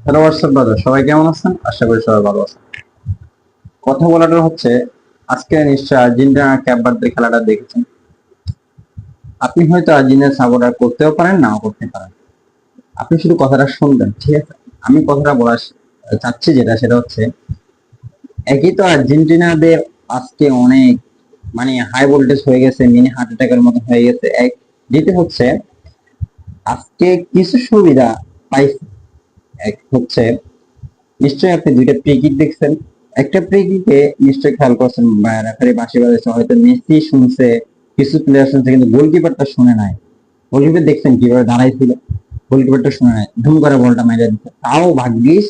Hello WhatsApp brother, সবাই কেমন আছেন? আশা করি সবাই ভালো আছেন। কথা বলাটা হচ্ছে, আজকে নিশ্চয় আর্জেন্টিনা ক্যাপ ভার্দে খেলাটা দেখেছেন। আপনি হয়তো আর্জেন্টিনা সাপোর্টার করতেও পারেন, নাও করতে পারেন। আপনি শুধু কথাটা শুনবেন, ঠিক আছে? আমি কথাটা বলা চাচ্ছি, সেটা হচ্ছে, একই তো আর্জেন্টিনাদের আজকে অনেক মানে হাই ভোল্টেজ হয়ে গেছে, মিনি হার্ট অ্যাটাকের মতো হয়ে গেছে। যেটা হচ্ছে, আজকে কিছু সুবিধা পাইছে। এক হচ্ছে, নিশ্চয়ই আপনি দুইটা ফ্রি কিক দেখছেন। একটা ফ্রি কিকে নিশ্চয়ই খেয়াল করছেন, রেফারি বাঁশি বাজাচ্ছে, হয়তো মেসি শুনছে, কিছু প্লেয়ার শুনছে, কিন্তু গোলকিপারটা শুনে নাই। গোলকিপার দেখছেন কিভাবে দাঁড়াইছিল, গোলকিপারটা শুনে নাই, ধুম করে বলটা মেরে দিচ্ছে। তাও ভাগ্যিস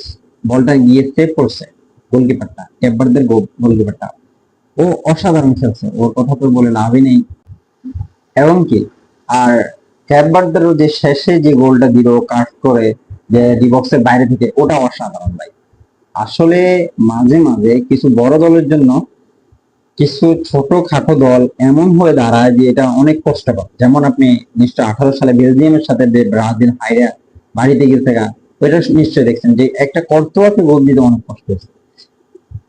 বলটা গিয়ে সেভ করছে গোলকিপারটা, ক্যাপভার্দের গোলকিপারটা। ও অসাধারণ খেলছে, ওর কথা তো বলে লাভই নেই। এবং কি, আর ক্যাপভার্দেরও যে শেষে যে গোলটা দিল কাট করে, যে ডি বক্সের বাইরে থেকে, ওটা অসাধারণ ভাই। আসলে মাঝে মাঝে কিছু বড় দলের জন্য কিছু ছোট খাটো দল এমন হয়ে দাঁড়ায় যে এটা অনেক কষ্টকর। যেমন আপনি নিশ্চয় 18 সালে বেলজিয়ামের সাথে যে ব্রাজিল হাইরা বাড়িতে গেছে গা, ওইটা নিশ্চয় দেখছেন যে একটা কর্তোয়াকে গোল দিতে অনেক কষ্ট হয়েছে।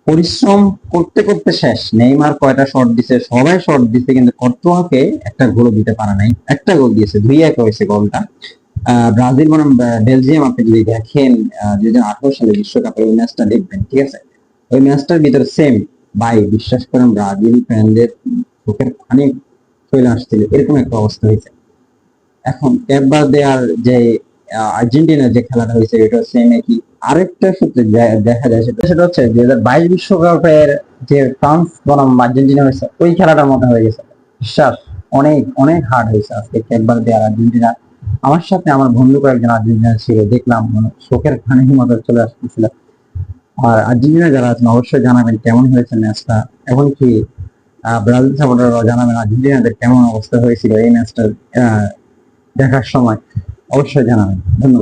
পরিশ্রম করতে করতে শেষ। নেইমার কয়টা শট দিছে, সবাই শট দিছে, কিন্তু কর্তোয়াকে একটা গোল দিতে পারে নাই। একটা গোল দিয়েছে, 2-1 হয়েছে গোলটা। ব্রাজিল বনাম বেলজিয়াম আপনি যদি দেখেন, 2018 সালে বিশ্বকাপের ওই ম্যাচটা দেখবেন, ঠিক আছে? ওই ম্যাচটার ভিতরে সেম। ভাই বিশ্বাস করেন, ব্রাজিল ফ্যানদের চোখের পানি চলে আসছিল, এরকম একটা অবস্থা হয়েছে। এখন এবার দেয়ার যে আর্জেন্টিনার যে খেলাটা হয়েছে, এটা সেম একই। আরেকটা সূত্রে দেখা যায়, সেটা সেটা হচ্ছে 2022 বিশ্বকাপের যে ফ্রান্স বনাম আর্জেন্টিনা হয়েছে, ওই খেলাটার মতো হয়ে গেছে। বিশ্বাস, অনেক অনেক হার্ড হয়েছে আজকে একবার দেয়ার আর্জেন্টিনা। আমার সাথে আমার বন্ধু কয়েকজন আর্জেন্টিনা ছিল, দেখলাম মানে চোখের পানির মতো চলে আসতেছিল। আর আর্জেন্টিনা যারা আছেন অবশ্যই জানাবেন কেমন হয়েছে ম্যাচটা। এমনকি ব্রাজিল সাপোর্টাররাও জানাবেন আর্জেন্টিনাদের কেমন অবস্থা হয়েছিল এই ম্যাচটা দেখার সময়। অবশ্যই জানাবেন। ধন্যবাদ।